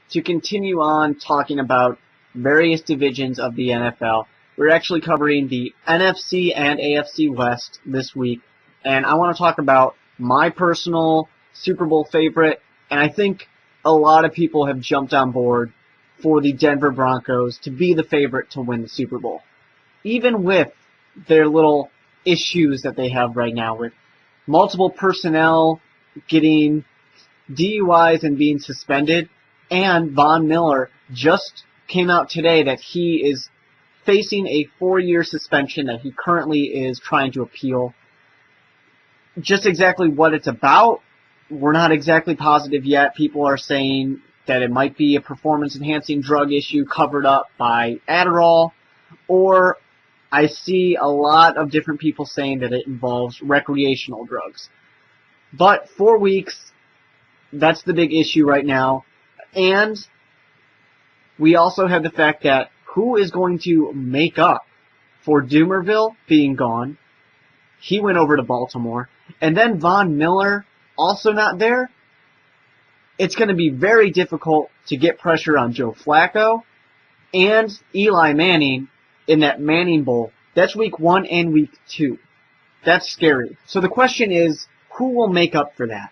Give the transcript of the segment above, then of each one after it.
to continue on talking about various divisions of the NFL. We're actually covering the NFC and AFC West this week, and I want to talk about my personal Super Bowl favorite, and I think a lot of people have jumped on board for the Denver Broncos to be the favorite to win the Super Bowl. Even with their little issues that they have right now with multiple personnel getting DUIs and being suspended, and Von Miller just came out today that he is facing a 4-year suspension that he currently is trying to appeal. Just exactly what it's about, we're not exactly positive yet. People are saying that it might be a performance-enhancing drug issue covered up by Adderall, or I see a lot of different people saying that it involves recreational drugs. But 4 weeks, that's the big issue right now. And we also have the fact that who is going to make up for Doomerville being gone? He went over to Baltimore. And then Von Miller also not there. It's going to be very difficult to get pressure on Joe Flacco and Eli Manning in that Manning Bowl. That's week 1 and week 2. That's scary. So the question is, who will make up for that?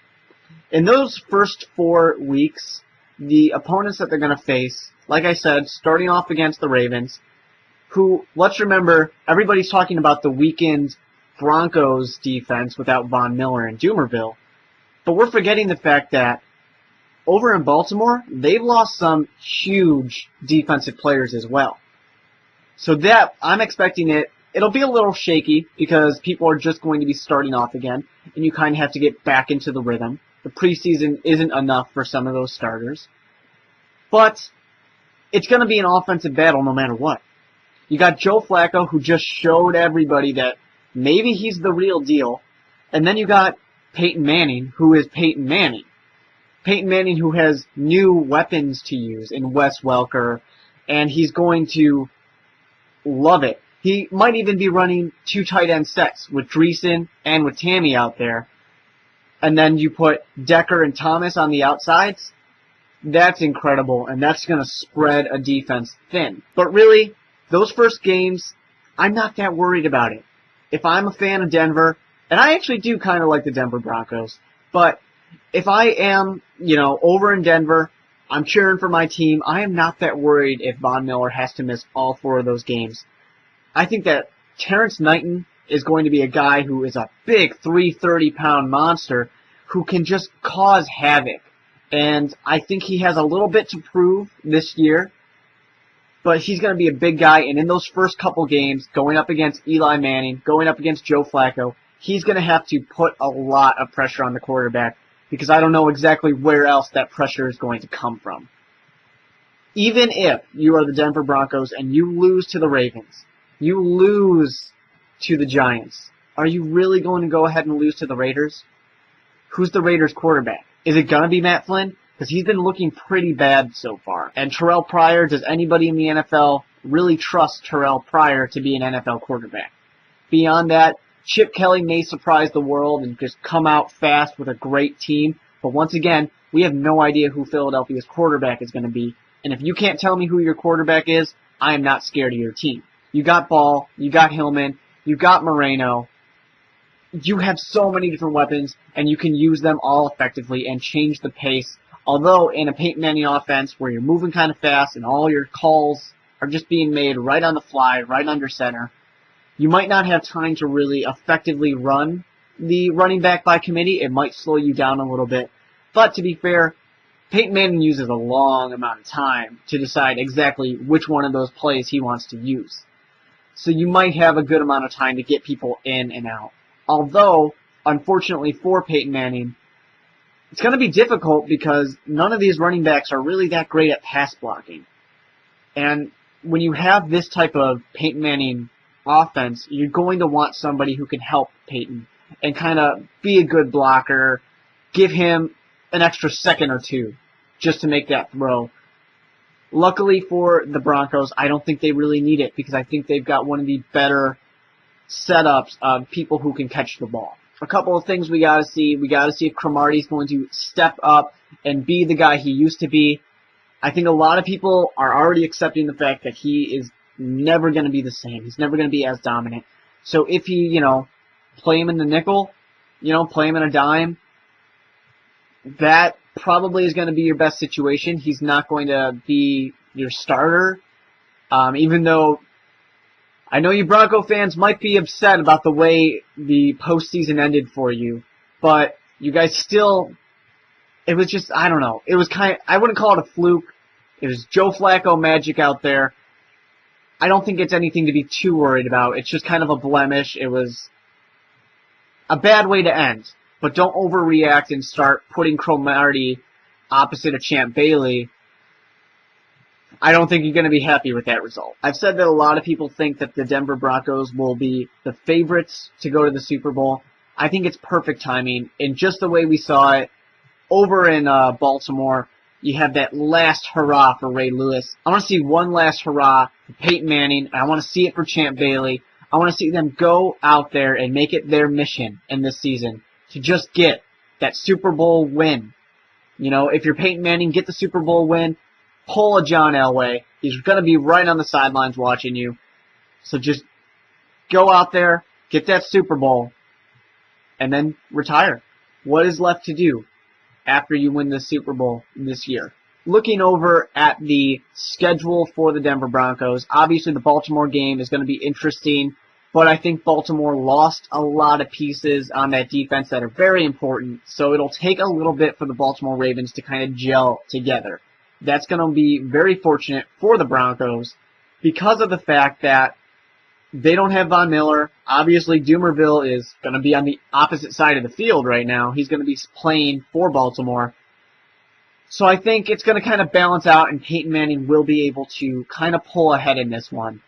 In those first 4 weeks, the opponents that they're going to face, like I said, starting off against the Ravens, who, let's remember, everybody's talking about the weakened Broncos defense without Von Miller and Doomerville, but we're forgetting the fact that over in Baltimore, they've lost some huge defensive players as well. So that, I'm expecting it'll be a little shaky because people are just going to be starting off again, and you kind of have to get back into the rhythm. The preseason isn't enough for some of those starters. But it's going to be an offensive battle no matter what. You got Joe Flacco, who just showed everybody that maybe he's the real deal. And then you got Peyton Manning, who is Peyton Manning. Peyton Manning, who has new weapons to use in Wes Welker, and he's going to love it. He might even be running 2 tight end sets with Dreesen and with Tammy out there. And then you put Decker and Thomas on the outsides. That's incredible, and that's going to spread a defense thin. But really, those first games, I'm not that worried about it. If I'm a fan of Denver, and I actually do kind of like the Denver Broncos, but if I am, over in Denver, I'm cheering for my team, I am not that worried if Von Miller has to miss all 4 of those games. I think that Terrence Knighton is going to be a guy who is a big 330-pound monster who can just cause havoc. And I think he has a little bit to prove this year, but he's going to be a big guy. And in those first couple games, going up against Eli Manning, going up against Joe Flacco, he's going to have to put a lot of pressure on the quarterback because I don't know exactly where else that pressure is going to come from. Even if you are the Denver Broncos and you lose to the Ravens, you lose to the Giants, are you really going to go ahead and lose to the Raiders? Who's the Raiders quarterback? Is it going to be Matt Flynn? Because he's been looking pretty bad so far. And Terrell Pryor, does anybody in the NFL really trust Terrell Pryor to be an NFL quarterback? Beyond that, Chip Kelly may surprise the world and just come out fast with a great team. But once again, we have no idea who Philadelphia's quarterback is going to be. And if you can't tell me who your quarterback is, I am not scared of your team. You got Ball, you got Hillman, you got Moreno. You have so many different weapons, and you can use them all effectively and change the pace. Although in a Peyton Manning offense where you're moving kind of fast and all your calls are just being made right on the fly, right under center, you might not have time to really effectively run the running back by committee. It might slow you down a little bit. But to be fair, Peyton Manning uses a long amount of time to decide exactly which one of those plays he wants to use. So you might have a good amount of time to get people in and out. Although, unfortunately for Peyton Manning, it's going to be difficult because none of these running backs are really that great at pass blocking. And when you have this type of Peyton Manning offense, you're going to want somebody who can help Peyton and kind of be a good blocker, give him an extra second or two just to make that throw. Luckily for the Broncos, I don't think they really need it because I think they've got one of the better setups of people who can catch the ball. A couple of things we got to see. We got to see if Cromartie's going to step up and be the guy he used to be. I think a lot of people are already accepting the fact that he is never going to be the same. He's never going to be as dominant. So if you, play him in the nickel, play him in a dime, that probably is going to be your best situation. He's not going to be your starter, even though I know you Bronco fans might be upset about the way the postseason ended for you, but you guys still, it was just, I don't know. It was I wouldn't call it a fluke. It was Joe Flacco magic out there. I don't think it's anything to be too worried about. It's just kind of a blemish. It was a bad way to end. But don't overreact and start putting Cromartie opposite of Champ Bailey. I don't think you're going to be happy with that result. I've said that a lot of people think that the Denver Broncos will be the favorites to go to the Super Bowl. I think it's perfect timing. And just the way we saw it over in Baltimore, you have that last hurrah for Ray Lewis. I want to see one last hurrah for Peyton Manning. I want to see it for Champ Bailey. I want to see them go out there and make it their mission in this season to just get that Super Bowl win. If you're Peyton Manning, get the Super Bowl win. Pull a John Elway. He's going to be right on the sidelines watching you. So just go out there, get that Super Bowl, and then retire. What is left to do after you win the Super Bowl this year? Looking over at the schedule for the Denver Broncos, obviously the Baltimore game is going to be interesting, but I think Baltimore lost a lot of pieces on that defense that are very important, so it'll take a little bit for the Baltimore Ravens to kind of gel together. That's going to be very fortunate for the Broncos because of the fact that they don't have Von Miller. Obviously, Dumerville is going to be on the opposite side of the field right now. He's going to be playing for Baltimore. So I think it's going to kind of balance out, and Peyton Manning will be able to kind of pull ahead in this one.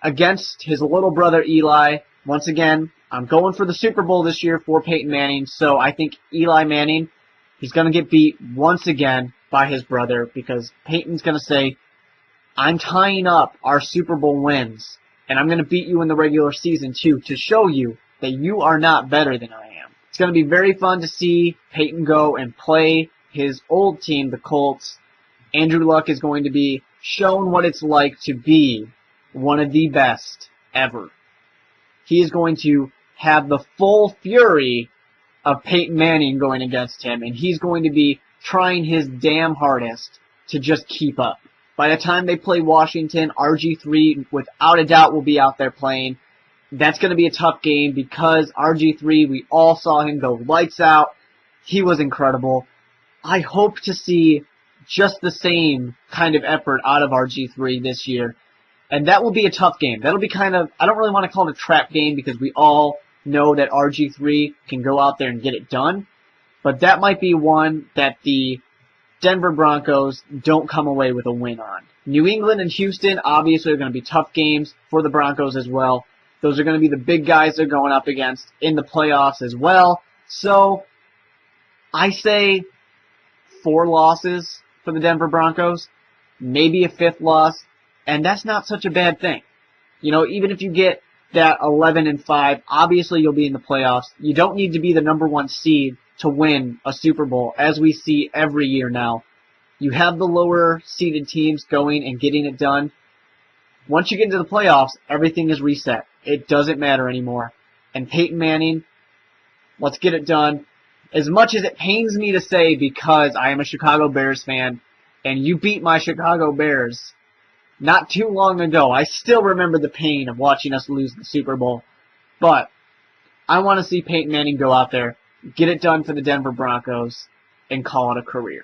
Against his little brother Eli, once again, I'm going for the Super Bowl this year for Peyton Manning, so I think Eli Manning, he's going to get beat once again by his brother because Peyton's going to say, I'm tying up our Super Bowl wins, and I'm going to beat you in the regular season too to show you that you are not better than I am. It's going to be very fun to see Peyton go and play his old team, the Colts. Andrew Luck is going to be shown what it's like to be one of the best ever. He is going to have the full fury of Peyton Manning going against him, and he's going to be trying his damn hardest to just keep up. By the time they play Washington, RG3 without a doubt will be out there playing. That's going to be a tough game because RG3, we all saw him go lights out. He was incredible. I hope to see just the same kind of effort out of RG3 this year. And that will be a tough game. That'll be kind of, I don't really want to call it a trap game because we all know that RG3 can go out there and get it done. But that might be one that the Denver Broncos don't come away with a win on. New England and Houston obviously are going to be tough games for the Broncos as well. Those are going to be the big guys they're going up against in the playoffs as well. So I say 4 losses for the Denver Broncos, maybe a 5th loss, and that's not such a bad thing. Even if you get that 11-5, obviously you'll be in the playoffs. You don't need to be the number 1 seed to win a Super Bowl, as we see every year now. You have the lower seeded teams going and getting it done. Once you get into the playoffs, everything is reset. It doesn't matter anymore. And Peyton Manning, let's get it done. As much as it pains me to say because I am a Chicago Bears fan, and you beat my Chicago Bears not too long ago, I still remember the pain of watching us lose the Super Bowl. But I want to see Peyton Manning go out there, get it done for the Denver Broncos, and call it a career.